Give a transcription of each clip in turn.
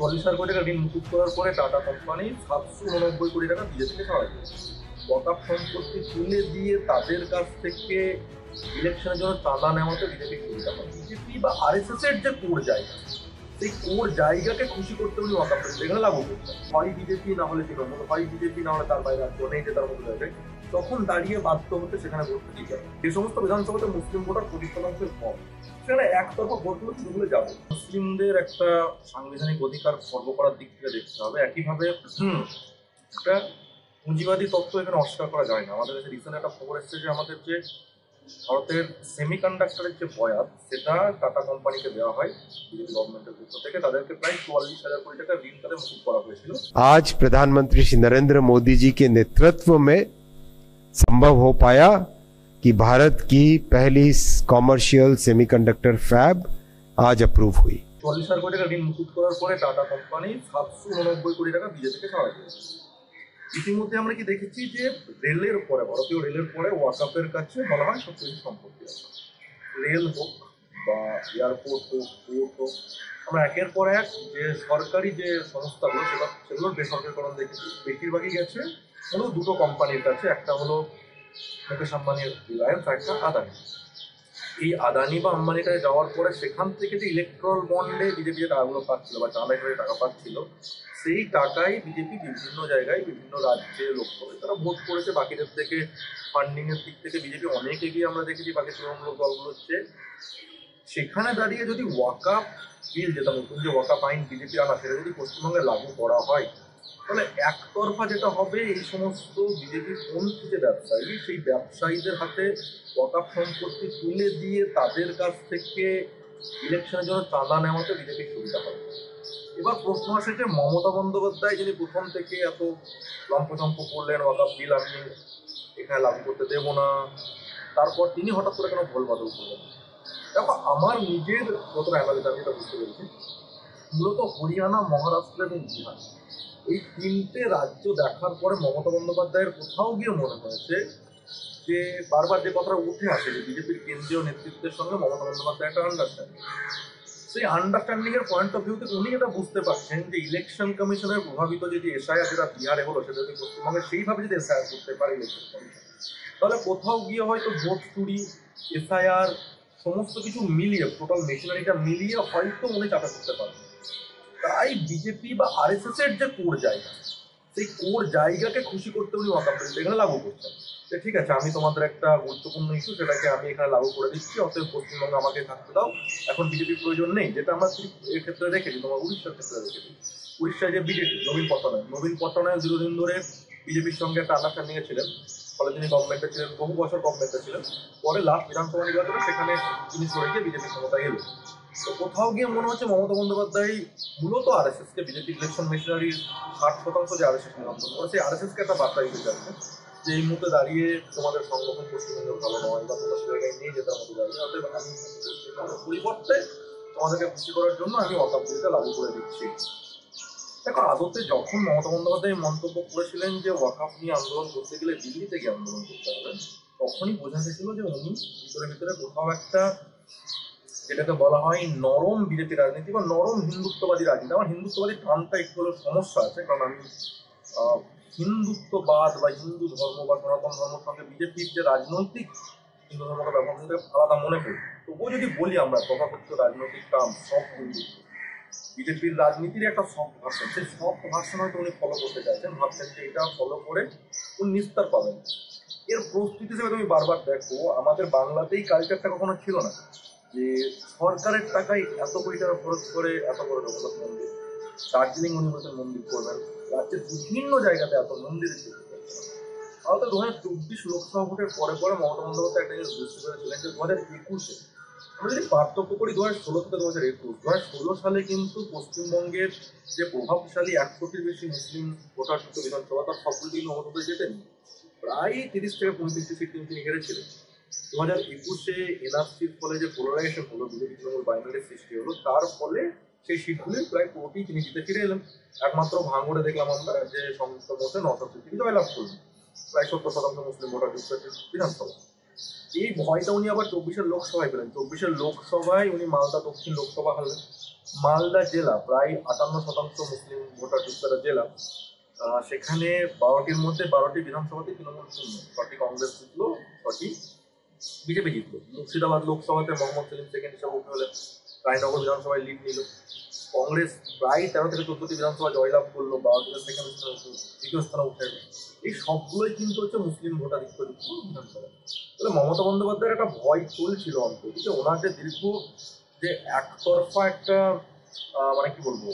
40,000 কোটি টাকা ঋণ মুকুব করার পরে টাটা কোম্পানি 789 কোটি টাকা বিজেপিকে ছাড়া দিয়েছে। ওয়াকফ সম্পত্তি তুলে দিয়ে তাদের কাছ থেকে ইলেকশনের জন্য চাঁদা নেওয়াতে বিজেপি সুবিধা হয়। বিজেপি বা আরএসএস এর যে কোর জায়গা, সেই কোর জায়গাকে খুশি করতে উনি ওয়াকফ এখানে লাগু করছেন। হয় বিজেপি না হলে তৃণমূল, হয় বিজেপি না হলে তার বাইরে রাজ্য নেই যে তার মতো জায়গায়, তখন দাঁড়িয়ে বাধ্য হতে সেখানে ভোট দিতে হবে। যে সমস্ত বিধানসভাতে মুসলিম ভোটার 20% কম, সেখানে একতরফা ভোট হলে তৃণমূলে যাবে। মুসলিমদের একটা সাংবিধানিক অধিকার খর্ব করার দিক থেকে দেখতে হবে। একইভাবে একটা পুঁজিবাদী তত্ত্ব এখানে অস্বীকার করা যায় না। আমাদের কাছে রিসেন্ট একটা খবর এসেছে যে আমাদের যে ভারতের সেমিকন্ডাক্টরের যে বয়াত, সেটা টাটা কোম্পানিকে দেওয়া হয় বিজেপি গভর্নমেন্টের পক্ষ থেকে। তাদেরকে প্রায় 44,000 কোটি টাকা ঋণ তাদের মুকুব করা হয়েছিল। आज प्रधानमंत्री श्री नरेंद्र मोदी जी के नेतृत्व में संभव हो पाया कि भारत की पहली कॉमर्शियल सेमीकंडक्टर फैब आज अप्रूव हुई। 44,000 কোটি টাকা ঋণ মুকুব করার পরে টাটা কোম্পানি 789 কোটি টাকা বিজেপিকে ছাড়া দিয়েছে। ইতিমধ্যে আমরা কি দেখেছি যে রেলের পরে, ভারতীয় রেলের পরে ওয়াকফের কাছে বলা হয় সবচেয়ে সম্পত্তি আছে। রেল হোক বা এয়ারপোর্ট হোক, পোর্ট হোক, আমরা একের পর এক যে সরকারি যে সংস্থাগুলো সেগুলোর বেসরকারিকরণ দেখেছি। বেশিরভাগই গেছে হলো দুটো কোম্পানির কাছে, একটা হলো মুকেশ আম্বানির রিলায়েন্স, একটা আদানি। এই আদানি বা আম্বানিটা যাওয়ার পরে সেখান থেকে যে ইলেকট্রাল বন্ডে বিজেপি যে টাকাগুলো পাচ্ছিল বা চাঁদা করে টাকা পাচ্ছিল, সেই টাকাই বিজেপি বিভিন্ন জায়গায় বিভিন্ন রাজ্যে লোক করে তারা ভোট করেছে। বাকিদের থেকে ফান্ডিং এর দিক থেকে বিজেপি অনেক এগিয়ে আমরা দেখেছি বাকি তৃণমূল দলগুলো হচ্ছে। সেখানে দাঁড়িয়ে যদি ওয়াকফ বিল, যেটা নতুন যে ওয়াকফ আইন বিজেপি আনা, সেটা যদি পশ্চিমবঙ্গে লাগু করা হয়, তাহলে একতরফা যেটা হবে, এই সমস্ত বিজেপির পন্থী যে ব্যবসায়ী, সেই ব্যবসায়ীদের হাতে ওয়াকফ সম্পত্তি তুলে দিয়ে তাদের কাছ থেকে ইলেকশনের জন্য চাঁদা নেওয়াতে বিজেপির সুবিধা হবে। এবার প্রশ্ন আসে যে মমতা বন্দ্যোপাধ্যায় যিনি প্রথম থেকে এত লম্পচম্প করলেন ওয়াকফ বিল আমি এখানে লাগু করতে দেবো না, তারপর তিনি হঠাৎ করে কেন ভুল বদল করলেন? দেখো, আমার নিজের যতটা অ্যানালিসিস আমি এটা বুঝতে পেরেছি, মূলত হরিয়ানা, মহারাষ্ট্র এবং বিহার, এই তিনটে রাজ্য দেখার পরে মমতা বন্দ্যোপাধ্যায়ের কোথাও গিয়ে মনে হয়েছে যে বারবার যে কথাটা উঠে আসে যে বিজেপির কেন্দ্রীয় নেতৃত্বের সঙ্গে মমতা বন্দ্যোপাধ্যায় একটা আন্ডারস্ট্যান্ডিং, সেই আন্ডারস্ট্যান্ডিং এর পয়েন্ট অফ ভিউ থেকে উনি এটা বুঝতে পারছেন যে ইলেকশন কমিশনের প্রভাবিত যদি এসআইআর যেটা বিহারে হলো, সেটা যদি পশ্চিমবঙ্গে সেইভাবে যদি এসআইআর করতে পারে ইলেকশন কমিশন, তাহলে কোথাও গিয়ে হয়তো ভোট চুরি, এসআইআর সমস্ত কিছু মিলিয়ে, টোটাল মেশিনারিটা মিলিয়ে হয়তো উনি চাপে করতে পারবেন। তাই বিজেপি বা আরএসএস এর যে কোর জায়গা, সেই কোর জায়গাকে খুশি করতে উনি ওয়াকফ বিল এখানে লাগু করছেন। যে ঠিক আছে, আমি তোমাদের একটা গুরুত্বপূর্ণ ইস্যু, সেটাকে আমি এখানে লাগু করে দিচ্ছি, অতএব পশ্চিমবঙ্গে আমাকে থাকতে দাও, এখন বিজেপির প্রয়োজন নেই। যেটা আমরা এর ক্ষেত্রে দেখেছি, তোমার উড়িষ্যার ক্ষেত্রে দেখেছি। উড়িষ্যায় যে বিজেপি নবীন পট্টনায়ক দীর্ঘদিন ধরে বিজেপির সঙ্গে একটা আন্ডারস্ট্যান্ডিং এ ছিলেন, ফলে তিনি গভর্নমেন্টে ছিলেন, বহু বছর গভর্নমেন্টে ছিলেন। পরে লাস্ট বিধানসভা নির্বাচনে সেখানে তিনি সরে গিয়ে বিজেপি ক্ষমতায় এলো। তো কোথাও গিয়ে মনে হচ্ছে মমতা বন্দ্যোপাধ্যায় মূলত আরএসএস কে, বিজেপি ইলেকশন মেশিনারির 60% যে আরএসএস নিয়ন্ত্রণ করে, সেই আরএসএস কে একটা বার্তা দিতে চাইছে যে এই মুহূর্তে দাঁড়িয়ে তোমাদের সংগঠন পশ্চিমবঙ্গে ভালো নয় বা তোমরা সে জায়গায় নিয়ে যেতে মতো দাঁড়িয়ে, অতএব আমি পশ্চিমবঙ্গের পরিবর্তে তোমাদেরকে খুশি করার জন্য আমি ওয়াকফ বিলটা লাগু করে দিচ্ছি। দেখো, আদতে যখন মমতা বন্দ্যোপাধ্যায় মন্তব্য করেছিলেন যে ওয়াকফ নিয়ে আন্দোলন করতে গেলে দিল্লিতে গিয়ে আন্দোলন করতে হবে, তখনই বোঝা গেছিল যে উনি ভিতরে ভিতরে কোথাও একটা, যেটাকে বলা হয় নরম বিজেপি রাজনীতি বা নরম হিন্দুত্ববাদী রাজনীতি। আমার হিন্দুত্ববাদী টার্মটা একটু হলেও সমস্যা আছে, কারণ আমি হিন্দুত্ববাদ বা হিন্দু ধর্ম বা সনাতন ধর্মের সঙ্গে বিজেপির যে রাজনৈতিক হিন্দু ধর্মকে ব্যবহার করতে আলাদা মনে করি। তবুও যদি বলি আমরা তথাকথিত রাজনৈতিক টার্ম সব হিন্দুত্ব, বিজেপির রাজনীতির একটা সফট ভার্সন, সেই সফট ভার্সন হয়তো উনি ফলো করতে চাইছেন, ভাবছেন যে এটা ফলো করে উনি নিস্তার পাবেন। এর প্রস্তুতি হিসেবে তুমি বারবার দেখো, আমাদের বাংলাতেই কালচারটা কখনো ছিল না যে সরকারের টাকায় এত কোটি টাকা খরচ করে এত বড় জগন্নাথ মন্দির, দার্জিলিং উনি বলছেন মন্দির করবেন, রাজ্যের বিভিন্ন জায়গাতে এত মন্দিরের সৃষ্টি করছেন। তাহলে 2024 লোকসভা ভোটের পরে পরে মমতা বন্দ্যোপাধ্যায় একটা জিনিস বুঝতে পেরেছিলেন যে 2021-এ আমরা যদি পার্থক্য করি 2016 থেকে 2021, 2016 সালে কিন্তু পশ্চিমবঙ্গের যে প্রভাবশালী 1 কোটির বেশি মুসলিম ভোটার যুক্ত বিধানসভা, তার সবগুলি কিন্তু মমতা যেতেন, প্রায় 30 থেকে 35টি সিট তিনি হেরেছিলেন। 2021-এ এনআরসির ফলে যে পোলারাইজেশন হলো, বিজেপি তৃণমূল বাইনারির সৃষ্টি হলো, তার ফলে সেই সিটগুলির প্রায় কোটি তিনি জিতে ফিরে এলেন। একমাত্র ভাঙড়ে দেখলাম আমরা যে সংযুক্ত মোর্চা 900 সিট তিনি জয়লাভ করলেন, প্রায় 70% মুসলিম ভোটার যুক্ত বিধানসভা। এই ভয়টা উনি আবার 24-এর লোকসভায় পেলেন। 24-এর লোকসভায় উনি মালদা দক্ষিণ লোকসভা হারলেন, মালদা জেলা প্রায় 58% মুসলিম ভোটার যুক্ত একটা জেলা। সেখানে 12টির মধ্যে 12টি বিধানসভাতে তৃণমূল শূন্য, 6টি কংগ্রেস জিতলো, 6টি বিজেপি জিতলো। মুর্শিদাবাদ লোকসভাতে মোহাম্মদ সেলিম সেকেন্ড হিসাবে উঠে হলেন, রায়নগর বিধানসভায় লিড নিল। কংগ্রেস প্রায় 13 থেকে 14টি বিধানসভা জয়লাভ করলো, 12 থেকে সেকেন্ড দ্বিতীয় স্থানে উঠে এলো। এই সবগুলোই কিন্তু হচ্ছে মুসলিম ভোটাধিক্য যুক্ত বিধানসভা। তাহলে মমতা বন্দ্যোপাধ্যায়ের একটা ভয় চলছিল অন্তত যে ওনার যে দীর্ঘ যে একতরফা একটা মানে কি বলবো,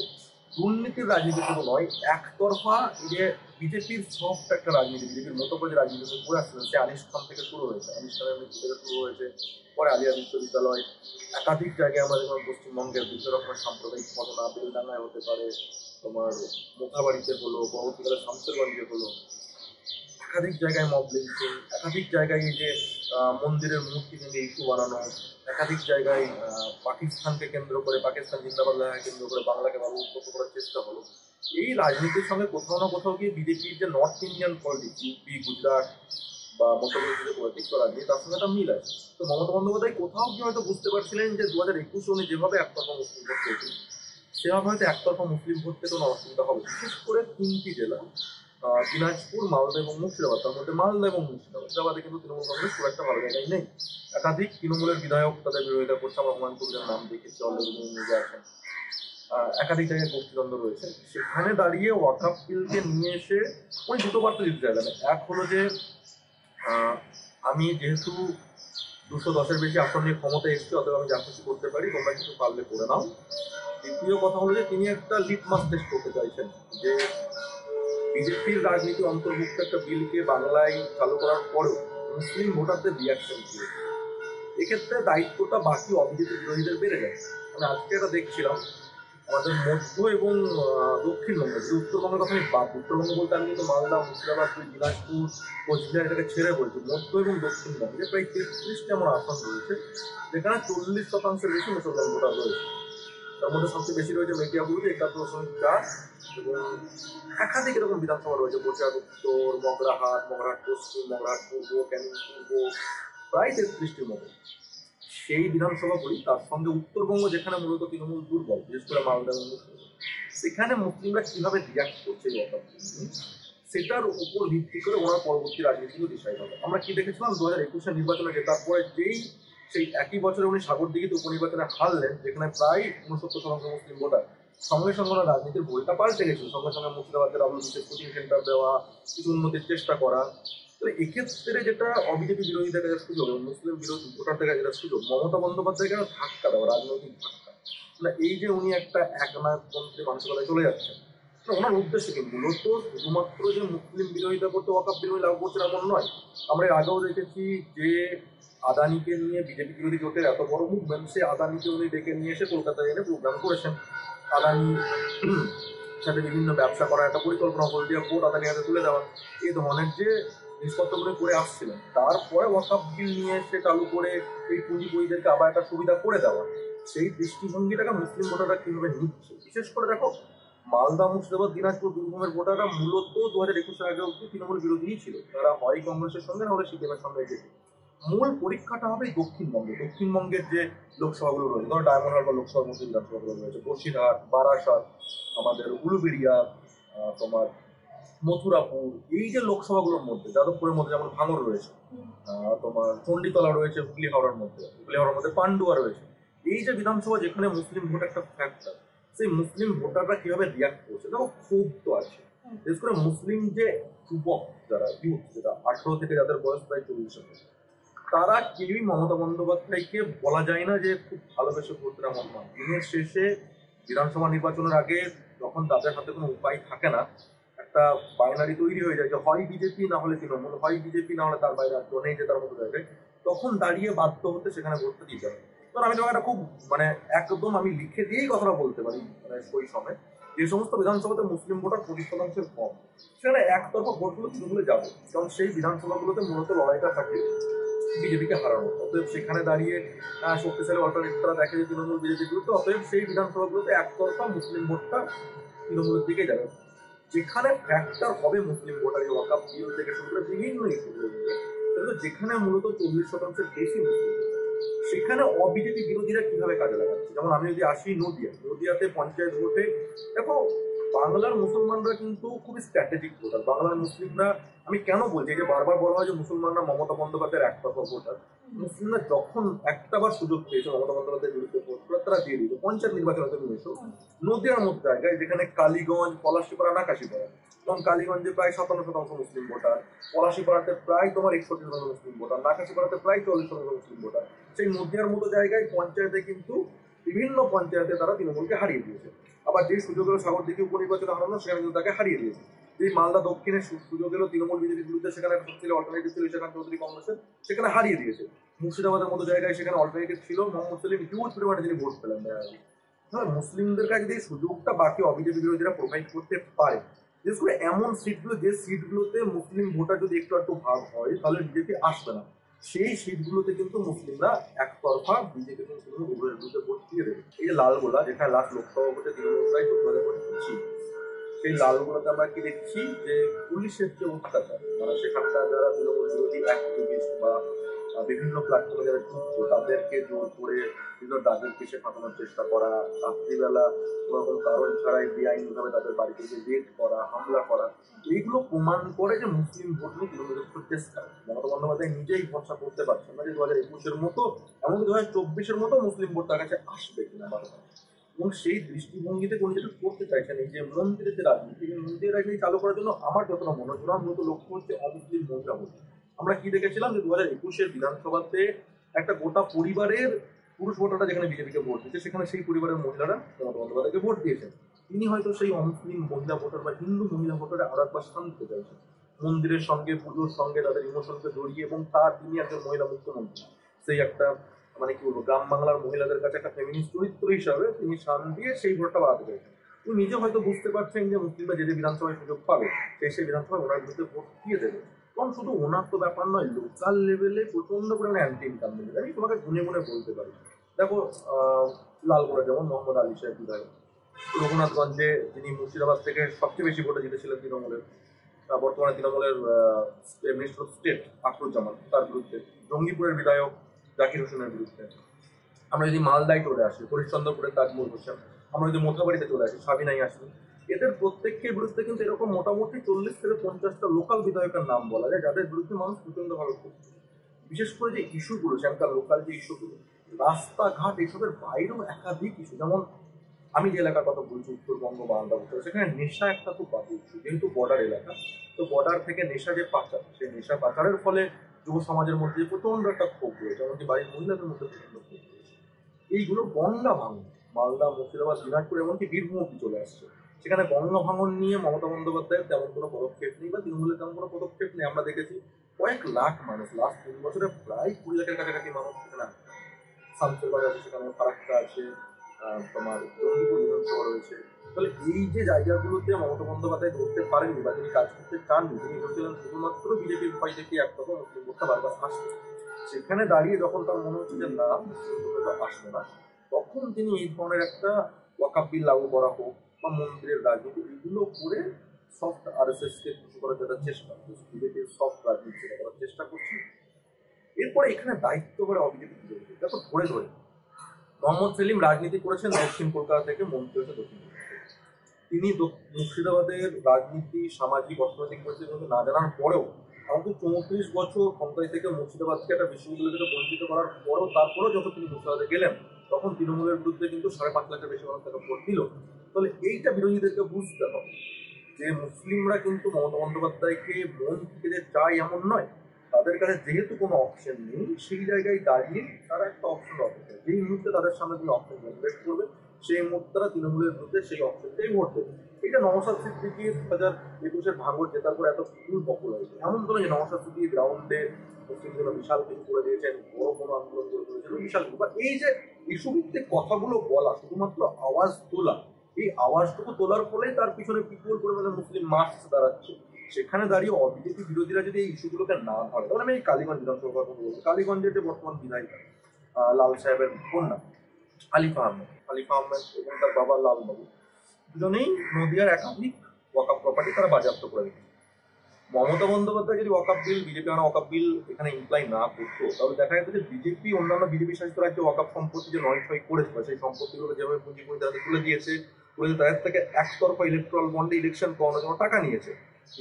দুর্নীতির রাজনীতি শুধু নয়, একতরফা যে বিজেপির সফট একটা রাজনীতি, বিজেপির মতো করে যে রাজনীতি করে আসছিলেন, সে আনিস খান থেকে শুরু হয়েছে, আনিস খানের মৃত্যু থেকে শুরু হয়েছে, পরে আলিয়া বিশ্ববিদ্যালয়, একাধিক জায়গায় আমরা দেখলাম পশ্চিমবঙ্গের বিভিন্ন রকমের সাম্প্রদায়িক ঘটনা, বেলডাঙ্গায় হতে পারে, তোমার মোথাবাড়িতে হলো, পরবর্তীকালে শামসেরগঞ্জে হলো, একাধিক জায়গায় মব লিঞ্চিং, একাধিক জায়গায় এই যে মন্দিরের মূর্তি ভেঙে ইস্যু বানানো, একাধিক জায়গায় পাকিস্তানকে কেন্দ্র করে, পাকিস্তান জিন্দাবাদ লেখাকে কেন্দ্র করে বাংলাকে উৎপন্ন করার চেষ্টা হলো। এই রাজনীতির সঙ্গে কোথাও না কোথাও গিয়ে বিজেপির যে north Indian politics, UP, Gujarat বা মধ্যপ্রদেশের যে পলিটিক্স রাজনীতি, তার সঙ্গে একটা মিল আছে। তো মমতা বন্দ্যোপাধ্যায় কোথাও গিয়ে হয়তো বুঝতে পারছিলেন যে 2021 উনি যেভাবে একতরফা মুসলিম ভোট পেয়েছেন, সেভাবে হয়তো একতরফা মুসলিম ভোট পেতে কোনো অসুবিধা হবে, বিশেষ করে 3টি জেলা, দিনাজপুর, মালদা এবং মুর্শিদাবাদ। তার মধ্যে মালদা এবং মুর্শিদাবাদে কিন্তু তৃণমূল কংগ্রেস খুব একটা ভালো জায়গায় নেই। একাধিক তৃণমূলের বিধায়ক তাদের বিরোধিতা করছে, আমরা হুমায়ুন কবিরের নাম দেখেছি, অলরেডি নিউজে আছেন। একাধিক জায়গায় গোষ্ঠীদ্বন্দ্ব রয়েছে। সেখানে দাঁড়িয়ে ওয়াকআপ বিলকে নিয়ে এসে উনি দুটো বার্তা দিতে চাইলেন। এক হলো যে আমি যেহেতু 210-এর বেশি আসন নিয়ে ক্ষমতায় এসেছি, অতএব আমি যা খুশি করতে পারি, তোমরা কিছু পারলে করে নাও। দ্বিতীয় কথা হলো যে তিনি একটা লিটমাস টেস্ট করতে চাইছেন যে বিজেপির রাজনীতি অন্তর্ভুক্ত একটা বিলকে বাংলায় চালু করার পরেও মুসলিম ভোটারদের রিয়াকশন কি। এক্ষেত্রে দায়িত্বটা বাকি অবিজেপি বিরোধীদের বেড়ে যায়। আমি আজকে এটা দেখছিলাম, আমাদের মধ্য এবং দক্ষিণবঙ্গে, যদি উত্তরবঙ্গের কথা আমি বাদ, উত্তরবঙ্গ বলতে আমি কিন্তু মালদা, মুর্শিদাবাদ, দিনাজপুর, কোচবিহার এটাকে ছেড়ে বলছি, মধ্য এবং দক্ষিণবঙ্গে প্রায় 33টি আমার আসন রয়েছে, যেখানে 40% বেশি মুসলমান ভোটার রয়েছে। তার মধ্যে সবচেয়ে বেশি রয়েছে মেটিয়াপুরে 71.4, এবং একাধিক এরকম বিধানসভা রয়েছে, বসিরহাট উত্তর, মগরাহাট, মগরাহাট পশ্চিম, মগরাহাট পূর্ব, ক্যানিং পূর্ব, প্রায় 33টির মতো। সেই বিধানসভাগুলি, তার সঙ্গে উত্তরবঙ্গ যেখানে মূলত তৃণমূল দুর্বল, বিশেষ করে মালদা এবং মুর্শিদাবাদ, সেখানে মুসলিমরা কিভাবে রিয়াক্ট করছে এই ব্যাপারটি, সেটার উপর ভিত্তি করে ওনার পরবর্তী রাজনীতিগুলো ডিসাইড হবে। আমরা কি দেখেছিলাম 2021-এর নির্বাচনে জেতার পরে সেই একই বছরে উনি সাগরদিঘিতে উপনির্বাচনে হারলেন, যেখানে প্রায় 69% মুসলিম ভোটার, সঙ্গে সঙ্গে ওনার রাজনীতির বইটা পাল্টে গেছিল। সঙ্গে সঙ্গে মুর্শিদাবাদের বিশেষ কোচিং সেন্টার দেওয়া, কিছু উন্নতির চেষ্টা করা। তাহলে এক্ষেত্রে যেটা অবিজেপি বিরোধীদের কাছে সুযোগ এবং মুসলিম বিরোধী ভোটারদের কাছে যেটা সুযোগ, মমতা বন্দ্যোপাধ্যায়কে ধাক্কা দেওয়া, রাজনৈতিক ধাক্কা। না, এই যে উনি একটা একনায়কতন্ত্রের মানসিকতায় চলে যাচ্ছেন, ওনার উদ্দেশ্য কি? মূলত শুধুমাত্র যে মুসলিম বিরোধিতা করতে ওয়াকআপ বিল লাগু করছেন এমন নয়। আমরা এর আগেও দেখেছি যে আদানিকে নিয়ে বিজেপি বিরোধী জোটের এত বড় মুভমেন্ট, সে আদানিকে উনি ডেকে নিয়ে এসে কলকাতায় এনে প্রোগ্রাম করেছেন। আদানি সাথে বিভিন্ন ব্যবসা করার একটা পরিকল্পনা, হলদিয়া পোর্ট আদানি হাতে তুলে দেওয়া, এই ধরনের যে জিনিসপত্রগুলো করে আসছিলেন, তারপরে ওয়াকআপ বিল নিয়ে এসে চালু করে এই পুঁজিপতিদেরকে আবার একটা সুবিধা করে দেওয়া, সেই দৃষ্টিভঙ্গিটাকে মুসলিম ভোটাররা কিভাবে নিচ্ছে। বিশেষ করে দেখো, মালদা, মুর্শিদাবাদ, দিনাজপুর, বীরভূমের ভোটাররা মূলত 2021-এর আগে অব্দি তৃণমূল বিরোধীই ছিল। তারা হয় কংগ্রেসের সঙ্গে, না হলে সিপিএমের সঙ্গে যেত। মূল পরীক্ষাটা হবে দক্ষিণবঙ্গে। দক্ষিণবঙ্গের যে লোকসভাগুলো রয়েছে, ধরো ডায়মন্ড হারবার লোকসভার মধ্যে বিধানসভাগুলো রয়েছে, বসিরহাট, বারাসাত, আমাদের উলুবেড়িয়া, তোমার মথুরাপুর, এই যে লোকসভাগুলোর মধ্যে, যাদবপুরের মধ্যে যেমন ভাঙড় রয়েছে, তোমার চণ্ডীতলা রয়েছে হুগলি হাওড়ার মধ্যে, হুগলি হাওড়ার মধ্যে পান্ডুয়া রয়েছে, এই যে বিধানসভা যেখানে মুসলিম ভোট একটা ফ্যাক্টর, সেই মুসলিম ভোটাররা কিভাবে রিয়াক্ট করছে দেখো, খুব তো আছে। বিশেষ করে মুসলিম যে যুবক, যারা ইউথ, যেটা 18 থেকে যাদের বয়স প্রায় 40-এর মধ্যে, তারা কেউই মমতা বন্দ্যোপাধ্যায়কে বলা যায় না যে খুব ভালোবেসে ভোট দেওয়া মন। দিনের শেষে বিধানসভা নির্বাচনের আগে যখন তাদের হাতে কোনো উপায় থাকে না, একটা বাইনারি তৈরি হয়ে যায় যে হয় বিজেপি না হলে তৃণমূল, হয় বিজেপি না হলে তার বাইরে আর কেউ নেই যে তার মতো জায়গায়, তখন দাঁড়িয়ে বাধ্য হতে সেখানে ভোটটা দিতে হবে। কারণ আমি তোমাকে একটা খুব একদম আমি লিখে দিয়েই কথাটা বলতে পারি, ওই সময় যে সমস্ত বিধানসভাতে মুসলিম ভোটার 20% কম, সেখানে একতরফা ভোটগুলো তৃণমূলে যাবে, কারণ সেই বিধানসভাগুলোতে মূলত লড়াইটা থাকে বিজেপিকে হারানো। অতএব সেখানে দাঁড়িয়ে শক্তিশালী অল্টারনেটিভরা দেখে যে তৃণমূল বিজেপির বিরুদ্ধে, অতএব সেই বিধানসভাগুলোতে একতরফা মুসলিম ভোটটা তৃণমূলের দিকে যাবে। যেখানে ফ্যাক্টর হবে মুসলিম ভোটার, এই ওয়াকআপ বিল থেকে শুরু করে বিভিন্ন ইস্যুগুলো, যেখানে মূলত 40%-এর বেশি মুসলিম, সেখানে অবিজেপি বিরোধীরা কিভাবে কাজে লাগাচ্ছে। যেমন আমি যদি আসি নদিয়াতে পঞ্চায়েত ভোটে দেখো, বাংলার মুসলমানরা কিন্তু খুবই স্ট্র্যাটেজিক ভোটার। বাংলার মুসলিমরা, আমি কেন বলছি যে বারবার বলা হয় যে মুসলমানরা মমতা বন্দ্যোপাধ্যায়ের একতরফা ভোটার, মুসলিমরা যখন একটাবার সুযোগ পেয়েছে মমতা বন্দ্যোপাধ্যায়ের বিরুদ্ধে ভোট করার, তারা দিয়ে দিয়েছে। পঞ্চায়েত নির্বাচনে তুমি এসো নদিয়ার মতো জায়গায় যেখানে কালীগঞ্জ, পলাশীপাড়া, নাকাশীপাড়া, এবং কালীগঞ্জে প্রায় 57% মুসলিম ভোটার, পলাশীপাড়াতে প্রায় তোমার 61% মুসলিম ভোটার, নাকাশীপাড়াতে প্রায় 40% মুসলিম ভোটার। সেই নদিয়ার মতো জায়গায় পঞ্চায়েতে কিন্তু বিভিন্ন পঞ্চায়েতে তারা তৃণমূলকে হারিয়ে দিয়েছে। আবার যে সুযোগ এলো সাগরদিঘি উপনির্বাচনে হারানো, সেখানে কিন্তু তাকে হারিয়ে দিয়েছে। এই মালদা দক্ষিণে সুযোগ এলো তৃণমূল বিজেপির বিরুদ্ধে, সেখানে একটা ছিল অল্টারনেটিভ ছিল ঈশা খান চৌধুরী কংগ্রেসের, সেখানে হারিয়ে দিয়েছে। মুর্শিদাবাদের মতো জায়গায় সেখানে অল্টারনেটিভ ছিল মোহাম্মদ সেলিম, হিউজ পরিমাণে তিনি ভোট পেলেন। হ্যাঁ, মুসলিমদের কাছে যদি সুযোগটা বাকি অবিজেপি বিরোধীরা প্রোভাইড করতে পারে, বিশেষ করে এমন সিটগুলো যে সিটগুলোতে মুসলিম ভোটার যদি একটু একটু ভাগ হয়, তাহলে বিজেপি আসবে না। সেই সিটগুলোতে কিন্তু মুসলিমরা একতরফা বিজেপি এবং তৃণমূল উভয়ের বিরুদ্ধে ভোট দিয়ে দেবে। এই যে লালগোলা, যেখানে লাস্ট লোকসভা ভোটে তৃণমূল প্রায় 14,000 ভোট পেয়েছি, সেই লালগোলাতে আমরা কি দেখছি যে পুলিশের যে অত্যাচার, মানে সেখানকার যারা তৃণমূল বিরোধী অ্যাক্টিভিস্ট বা বিভিন্ন প্ল্যাটফর্মে যারা যুক্ত, তাদেরকে জোর করে বিভিন্ন ডাকের কেসে ফাঁসানোর চেষ্টা করা, রাত্রিবেলা কোনোরকম কারণ ছাড়াই বেআইনিভাবে তাদের বাড়িতে গিয়ে রেড করা, হামলা করা, এইগুলো প্রমাণ করে যে মুসলিম ভোট নিয়ে তৃণমূলের চেষ্টা। মমতা বন্দ্যোপাধ্যায় নিজেই ভরসা করতে পারছেন না যে 2021-এর মতো, এমনকি 2024-এর মতো মুসলিম ভোট তার কাছে আসবে কিনা বারবার। এবং সেই দৃষ্টিভঙ্গিতে কোনো কিছু করতে চাইছেন। এই যে মন্দিরের যে রাজনীতি, এই মন্দিরের রাজনীতি চালু করার জন্য আমার যতটা মনে হচ্ছে, আমার মূলত লক্ষ্য হচ্ছে অমুসলিম মহিলা ভোট। আমরা কি দেখেছিলাম যে 2021-এর বিধানসভাতে একটা গোটা পরিবারের পুরুষ ভোটাররা যেখানে বিজেপিকে ভোট দিচ্ছে, সেখানে সেই পরিবারের মহিলারা মমতা বন্দ্যোপাধ্যায়কে ভোট দিয়েছেন। তিনি হয়তো সেই অমুসলিম মহিলা ভোটার বা হিন্দু মহিলা ভোটারে আরো একবার স্থান দিতে চাইছেন, মন্দিরের সঙ্গে, পুজোর সঙ্গে তাদের ইমোশনকে জড়িয়ে, এবং তার তিনি একজন মহিলা মুখ্যমন্ত্রী, সেই একটা মানে কি বলবো, গ্রাম বাংলার মহিলাদের কাছে একটা ফেমিনিস্ট চরিত্র হিসাবে তিনি স্থান দিয়ে সেই ভোটটা বাড়াতে চাইছেন। তিনি নিজে হয়তো বুঝতে পারছেন যে মুসলিমরা যে বিধানসভায় সুযোগ পাবে, সেই বিধানসভায় ওনার বিরুদ্ধে ভোট দিয়ে দেবে। কারণ শুধু ওনার তো ব্যাপার নয়, লোকাল লেভেলে প্রচন্ড পরিমাণে অ্যান্টি ইনকামবেন্ট। আমি তোমাকে গুনে গুনে বলতে পারি। দেখো, লালগোলা যেমন মোহাম্মদ আলী সাহেব বিধায়ক, রঘুনাথগঞ্জে যিনি মুর্শিদাবাদ থেকে সবচেয়ে বেশি ভোটে জিতেছিলেন তৃণমূলের, বর্তমানে তৃণমূলের মিনিস্টার অফ স্টেট আখরুজ্জামান, তার বিরুদ্ধে। জঙ্গিপুরের বিধায়ক জাকির হোসেনের বিরুদ্ধে। আমরা যদি মালদায় চলে আসি, হরিশ্চন্দ্রপুরের তাজমুল হোসেন, আমরা যদি মোথাবাড়িতে চলে আসি, সাবিনা ইয়াসমিন, এদের প্রত্যেকের বিরুদ্ধে কিন্তু এরকম মোটামুটি 40 থেকে 50টা লোকাল বিধায়কের নাম বলা যায়, যাদের বিরুদ্ধে মানুষ প্রচন্ডভাবে করছে। বিশেষ করে যে ইস্যুগুলো, সেখানকার লোকাল যে ইস্যুগুলো, রাস্তাঘাট, এইসবের বাইরেও একাধিক ইস্যু। যেমন আমি যে এলাকার কথা বলছি, উত্তরবঙ্গ বা আন্ধ্রপ্রদেশ, সেখানে নেশা একটা খুব বাজে ইস্যু। যেহেতু বর্ডার এলাকা, তো বর্ডার থেকে নেশা যে পাচার, সেই নেশা পাচারের ফলে যুব সমাজের মধ্যে প্রচন্ড একটা ক্ষোভ রয়েছে, এমনকি বাড়ির মহিলাদের মধ্যে প্রচন্ড ক্ষোভ রয়েছে। এইগুলো গঙ্গা ভাঙন, মালদা, মুর্শিদাবাদ, দিনাজপুর, এমনকি বীরভূম অব্দি চলে আসছে। সেখানে গঙ্গা ভাঙন নিয়ে মমতা বন্দ্যোপাধ্যায়ের তেমন কোনো পদক্ষেপ নেই, বা তৃণমূলের তেমন কোনো পদক্ষেপ নেই। আমরা দেখেছি কয়েক লাখ মানুষ, লাস্ট 3 বছরে প্রায় 20 লাখের কাছাকাছি মানুষ সেখানে শামসেরবাগ আছে, সেখানে ফারাক্কা আছে, তোমার জঙ্গিপুর বিধানসভা রয়েছে। তাহলে এই যে জায়গাগুলোতে মমতা বন্দ্যোপাধ্যায় ধরতে পারেননি বা তিনি কাজ করতে চাননি, তিনি বলছিলেন শুধুমাত্র বিজেপির ভয় থেকে একরকম মুসলিম ভোটটা বারবার আসছে। সেখানে দাঁড়িয়ে যখন তার মনে হচ্ছে যে না, মুসলিম ভোটটা আসবে না, তখন তিনি এই ধরনের একটা ওয়াকাফ বিল লাগু করা হোক বা মন্দিরের রাজনীতি, এগুলো করে সফট আরএসএসকে খুশি করার যেটা চেষ্টা, বিজেপির সফট রাজনীতি করার চেষ্টা করছে। এরপরে এখানে দায়িত্ব করে অবিজেপি বিরোধী। দেখো, ধরে ধরে মোহাম্মদ সেলিম রাজনীতি করেছেন দক্ষিণ কলকাতা থেকে, মন্ত্রী হয়েছে দক্ষিণ কলকাতা থেকে। তিনি মুর্শিদাবাদের রাজনীতি, সামাজিক, অর্থনৈতিক পরিস্থিতি না জানার পরেও, এমনকি 34 বছর ক্ষমতায় থেকে মুর্শিদাবাদকে একটা বিশ্ববিদ্যালয় থেকে বঞ্চিত করার পরেও, তারপরেও যখন তিনি মুর্শিদাবাদে গেলেন, তখন তৃণমূলের বিরুদ্ধে কিন্তু 5.5 লাখের বেশি মানুষ তাকে ভোট দিল। তাহলে এইটা বিরোধীদেরকে বুঝতে হবে যে মুসলিমরা কিন্তু মমতা বন্দ্যোপাধ্যায়কে মন থেকে যে চায় এমন নয়, তাদের কাছে যেহেতু কোনো অপশন নেই, সেই জায়গায় দাঁড়িয়ে তারা একটা অপশন অপেক্ষা, যেই মুহূর্তে তাদের সামনে কোনো অপশন জেনারেট করবে, সেই মুহূর্তে তারা তৃণমূলের বিরুদ্ধে সেই অপশনটাই ভোট দেবে। এটা নওশাদ সিদ্দিকী 2021-এর ভাঙড় জেতার পরে এত ফুল পপুলার হয়েছে, এমন কোনো যে নওশাদ সিদ্দিকী গ্রাউন্ডে মুসলিম জন্য বিশাল কিছু করে দিয়েছেন, বড় কোনো আন্দোলন করে তুলেছেন, বিশাল কিছু। বা এই যে ইস্যু ভিত্তিক কথাগুলো বলা, শুধুমাত্র আওয়াজ তোলা, এই আওয়াজটুকু তোলার ফলে তার পিছনে বিপুল পরিমাণে মুসলিম মাস দাঁড়াচ্ছে। সেখানে দাঁড়িয়ে অবিজেপি বিরোধীরা যদি এই ইস্যুগুলোকে না ধরে, তাহলে আমি এই কালীগঞ্জ বিধানসভা কথা বলবো। কালীগঞ্জের যে বর্তমান বিধায়িকা লাল সাহেবের কন্যা আলিফা আহমেদ এবং তার বাবা লালবাবু, দুজনেই নদিয়ার একাধিক ওয়াকাফ প্রপার্টি তারা বাজেয়াপ্ত করে রেখেছে। মমতা বন্দ্যোপাধ্যায় যদি ওয়াকআপ বিল, বিজেপি আনা ওয়াকআপ বিল এখানে ইমপ্লাই না করতো, তাহলে দেখা যেত যে বিজেপি অন্যান্য বিজেপি শাসিত রাজ্যে ওয়াকআপ সম্পত্তি যে নয় ছয় করেছে বা সেই সম্পত্তিগুলো যেভাবে পুঁজিপতি হাতে তুলে দিয়েছে, তাদের থেকে একতরফা ইলেকট্রাল বন্ডে ইলেকশন করানোর জন্য টাকা নিয়েছে।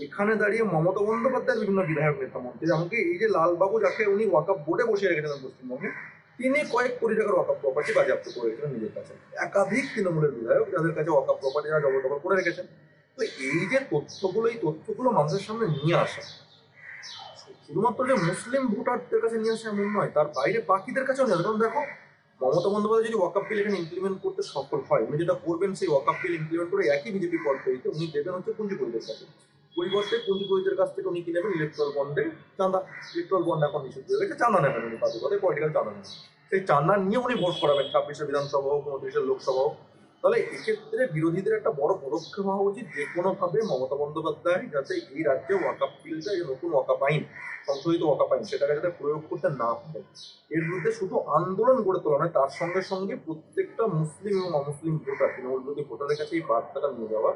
এখানে দাঁড়িয়ে মমতা বন্দ্যোপাধ্যায়ের বিভিন্ন বিধায়ক নেতা মন্ত্রী, এমনকি এই যে লালবাবু যাকে উনি ওয়াকআপ বোর্ডে বসিয়ে রেখেছিলেন পশ্চিমবঙ্গে, তিনি কয়েক কোটি টাকার ওয়াকআপ প্রপার্টি বাজেয়াপ্ত করে রেখেছিলেন নিজের কাছে। একাধিক তৃণমূলের বিধায়ক যাদের কাছে ওয়াকআপ প্রপার্টি যারা জবরদখল করে রেখেছেন। তো এই যে তথ্যগুলো, এই তথ্যগুলো মানুষের সামনে নিয়ে আসা, শুধুমাত্র যে মুসলিম ভোটারদের কাছে নিয়ে আসা এমন নয়, তার বাইরে বাকিদের কাছেও নিয়ে আসে। কারণ দেখো, মমতা বন্দ্যোপাধ্যায় যদি ওয়াকআপ বিল এখানে ইমপ্লিমেন্ট করতে সফল হয়, উনি যেটা করবেন সেই ওয়াকআপ বিল ইমপ্লিমেন্ট করে একই বিজেপি পদ্ধতিতে উনি দেবেন হচ্ছে পুঁজিপতিদের কাছে। পরিবর্তে পুঁজিপতিদের কাছ থেকে উনি কি নেবেন? ইলেকট্রাল বন্ডে চাঁদা। ইলেকট্রাল বন্ড এখন নিষিদ্ধ হয়ে গেছে, চাঁদা নেবেন উনি, পাবে কথা পলিটিক্যাল চাঁদা নেবেন। সেই চাঁদা নিয়ে উনি ভোট করাবেন 26 বিধানসভা হোক, 29 লোকসভা হোক। তাহলে এক্ষেত্রে বিরোধীদের একটা বড় পদক্ষেপ হওয়া উচিত, যে কোনোভাবে মমতা বন্দ্যোপাধ্যায় যাতে এই রাজ্যে ওয়াকআপ বিলটা, এই নতুন ওয়াকআপ আইন, সংশোধিত ওয়াকআপ আইন, সেটাকে যাতে প্রয়োগ করতে না পারে। এর বিরুদ্ধে শুধু আন্দোলন গড়ে তোলা নয়, তার সঙ্গে সঙ্গে প্রত্যেকটা মুসলিম এবং অমুসলিম ভোটার, তৃণমূল বিরোধী ভোটারের কাছে এই বার্তাটা নিয়ে যাওয়া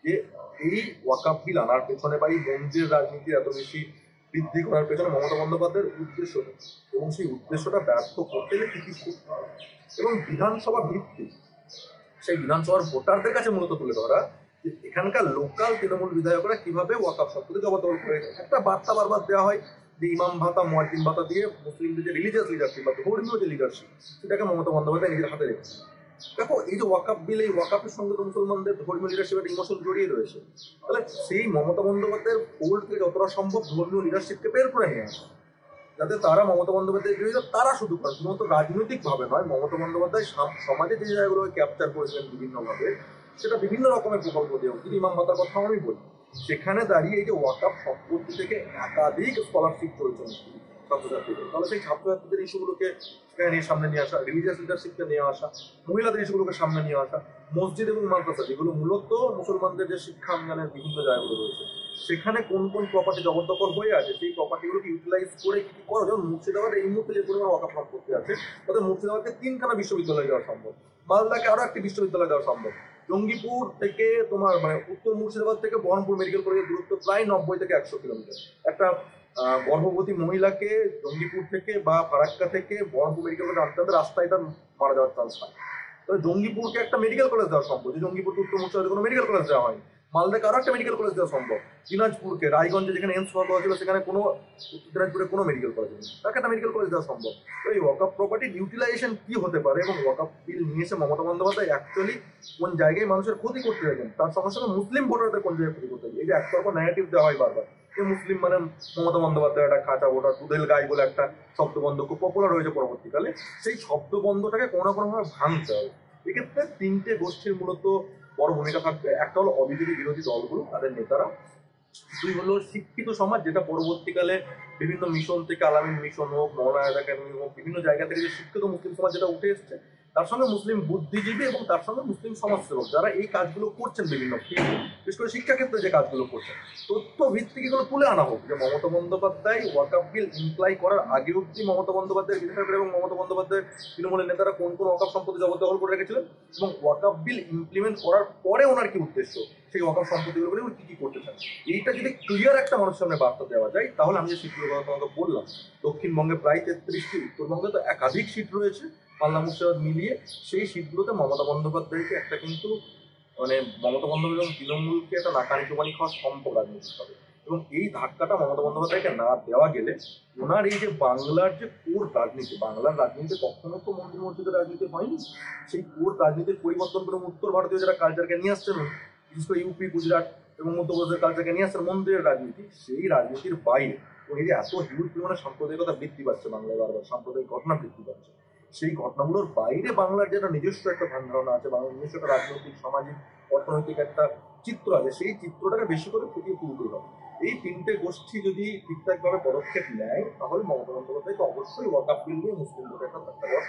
যে এই ওয়াকআপ বিল আনার পেছনে বা এই মন্দিরের রাজনীতি এত বেশি বৃদ্ধি করার পেছনে মমতা বন্দ্যোপাধ্যায়ের উদ্দেশ্য, এবং সেই উদ্দেশ্যটা ব্যর্থ করতে গেলে কি কি করতে হবে, এবং বিধানসভা ভিত্তিক সেই বিধানসভার ভোটারদের কাছে মূলত তুলে ধরা যে এখানকার লোকাল তৃণমূল বিধায়করা কিভাবে ওয়াকআপ সম্পত্তি জবরদখল করে। একটা বার্তা বারবার দেওয়া হয় যে ইমাম ভাতা, মুয়াজ্জিন ভাতা দিয়ে মুসলিমদের যে রিলিজিয়াস লিডারশিপ বা ধর্মীয় যে লিডারশিপ, সেটাকে মমতা বন্দ্যোপাধ্যায় নিজের হাতে রেখেছে। দেখো, এই যে ওয়াকআপ বিল, এই ওয়াকআপের সঙ্গে তো মুসলমানদের ধর্মীয় লিডারশিপের ইমোশন জড়িয়ে রয়েছে। তাহলে সেই মমতা বন্দ্যোপাধ্যায়ের ফোল্ড থেকে যতটা সম্ভব ধর্মীয় লিডারশিপকে বের করে নিয়ে আসে, যাতে তারা মমতা বন্দ্যোপাধ্যায়ের বিরুদ্ধে তারা শুধু করেন, শুধুমাত্র রাজনৈতিক ভাবে নয়, মমতা বন্দ্যোপাধ্যায় সমাজে যে জায়গাগুলোকে ক্যাপচার করেছিলেন বিভিন্নভাবে, সেটা বিভিন্ন রকমের প্রকল্প দিয়েও, যদি ইমাম ভাতার কথা আমি বলি, সেখানে দাঁড়িয়ে এই যে ওয়াকআপ সম্পত্তি থেকে একাধিক স্কলারশিপ চলছে ছাত্রছাত্রীদের, তাহলে সেই ছাত্রছাত্রীদের ইস্যুগুলোকে সামনে নিয়ে আসা, রিলিজিয়াস লিডারশিপকে নিয়ে আসা, মহিলাদের ইস্যুগুলোকে সামনে নিয়ে আসা, মসজিদ এবং মাদ্রাসা যেগুলো মূলত মুসলমানদের যে শিক্ষাঙ্গনের বিভিন্ন জায়গাগুলো রয়েছে, সেখানে কোন কোন প্রপার্টি জবরদখল হয়ে আছে, সেই প্রপার্টিগুলোকে ইউটিলাইজ করে কি করো। যেমন মুর্শিদাবাদে এই মুহূর্তে যে পরিমাণ ওয়াকআপ সম্পত্তি আছে, তাদের মুর্শিদাবাদকে 3খানা বিশ্ববিদ্যালয় দেওয়া সম্ভব, মালদাকে আরো একটি বিশ্ববিদ্যালয় দেওয়া সম্ভব। জঙ্গিপুর থেকে তোমার মানে উত্তর মুর্শিদাবাদ থেকে বহরমপুর মেডিকেল কলেজের দূরত্ব প্রায় 90 থেকে 100 কিলোমিটার। একটা গর্ভবতী মহিলাকে জঙ্গিপুর থেকে বা ফারাক্কা থেকে বহরমপুর মেডিকেল কলেজ আনতে রাস্তায় তার মারা যাওয়ার চান্স হয়। তবে জঙ্গিপুরকে একটা মেডিকেল কলেজ দেওয়া সম্ভব, যে জঙ্গিপুরকে উত্তর মুর্শিদাবাদে কোনো মেডিকেল কলেজ দেওয়া হয়নি। মালদাকে আরো একটা মেডিকেল কলেজ দেওয়া সম্ভব। দিনাজপুরকে, রায়গঞ্জে যেখানে এমস হওয়া ছিল, সেখানে কোনো, উত্তর দিনাজপুরে কোনো মেডিকেল কলেজ নেই, তাকে একটা মেডিকেল কলেজ দেওয়া সম্ভব। তো এই ওয়াকআপ প্রপার্টির ইউটিলাইজেশন কি হতে পারে, এবং ওয়াকআপ বিল নিয়ে এসে মমতা বন্দ্যোপাধ্যায় অ্যাকচুয়ালি কোন জায়গায় মানুষের ক্ষতি করতে যাবেন, তার সঙ্গে সঙ্গে মুসলিম ভোটারদের কোন জায়গায় ক্ষতি করতে যাবে, এই যে একতরফা ন্যারেটিভ দেওয়া হয় বারবার যে মুসলিম মানে মমতা বন্দ্যোপাধ্যায় একটা কাঁচা ভোটার, দুধেল গাই বলে একটা শব্দবন্ধ খুব পপুলার হয়েছে পরবর্তীকালে, সেই শব্দবন্ধটাকে কোনো না কোনোভাবে ভাঙতে হবে। এক্ষেত্রে 3টে গোষ্ঠীর মূলত বড় ভূমিকা থাকবে। একটা হলো অবিজেপি বিরোধী দলগুলো, তাদের নেতারা। দুই হলো শিক্ষিত সমাজ, যেটা পরবর্তীকালে বিভিন্ন মিশন থেকে, আলামিন মিশন হোক, মৌলানা একাডেমি হোক, বিভিন্ন জায়গা থেকে যে শিক্ষিত মুসলিম সমাজ যেটা উঠে এসছে, তার সঙ্গে মুসলিম বুদ্ধিজীবী এবং তার সঙ্গে মুসলিম সমাজসেবক, যারা এই কাজগুলো করছেন বিভিন্ন ফিল্ডে, বিশেষ করে শিক্ষাক্ষেত্রে যে কাজগুলো করছেন, তথ্য ভিত্তিক এগুলো তুলে আনা হোক। যে মমতা বন্দ্যোপাধ্যায় ওয়াকআপ বিল ইমপ্লাই করার আগে অব্দি মমতা বন্দ্যোপাধ্যায়ের বিধায়করা এবং মমতা বন্দ্যোপাধ্যায়ের তৃণমূলের নেতারা কোন কোন ওয়াকআপ সম্পত্তি জবরদখল করে রেখেছিলেন, এবং ওয়াকআপ বিল ইমপ্লিমেন্ট করার পরে ওনার কি উদ্দেশ্য, সেই ওয়াকআপ সম্পত্তিগুলো বলে উনি কি কি করতে চান, এইটা যদি ক্লিয়ার একটা মানুষের সামনে বার্তা দেওয়া যায়, তাহলে আমি যে সিটগুলো কথা তোমাকে বললাম, দক্ষিণবঙ্গে প্রায় 33টি, উত্তরবঙ্গে তো একাধিক সিট রয়েছে মালদা মুর্শিদাবাদ মিলিয়ে, সেই সিটগুলোতে মমতা বন্দ্যোপাধ্যায়কে একটা কিন্তু মানে মমতা বন্দ্যোপাধ্যায় এবং তৃণমূলকে একটা নাকানি চুবানি খাওয়া সম্ভব রাজনীতি হবে। এবং এই ধাক্কাটা মমতা বন্দ্যোপাধ্যায়কে না দেওয়া গেলে ওনার এই যে বাংলার যে কোর রাজনীতি, বাংলার রাজনীতিতে কখনো তো মন্দির মসজিদের রাজনীতি হয়নি, সেই কোর রাজনীতির পরিবর্তন করে উত্তর ভারতীয় যারা কালচারকে নিয়ে আসছেন, বিশেষ করে ইউপি, গুজরাট এবং মধ্যপ্রদেশের কালচারকে নিয়ে আসছেন মন্দিরের রাজনীতি, সেই রাজনীতির বাইরে এই যে এত হিউজ পরিমাণে সাম্প্রদায়িকতা বৃদ্ধি পাচ্ছে বাংলায়, বারবার সাম্প্রদায়িক ঘটনা বৃদ্ধি পাচ্ছে, সেই ঘটনাগুলোর বাইরে বাংলার যেটা নিজস্ব একটা ধ্যান ধারণা আছে, বাংলার নিজস্ব একটা রাজনৈতিক, সামাজিক, অর্থনৈতিক একটা চিত্র আছে, সেই চিত্রটাকে বেশি করে ফুটিয়ে তুলতে হবে। এই 3টে গোষ্ঠী যদি ঠিকঠাকভাবে পদক্ষেপ নেয়, তাহলে মমতা বন্দ্যোপাধ্যায়কে অবশ্যই ওয়াকআপ বিল নিয়ে মুসলিম ভোটে একটা ধাক্কা দেওয়া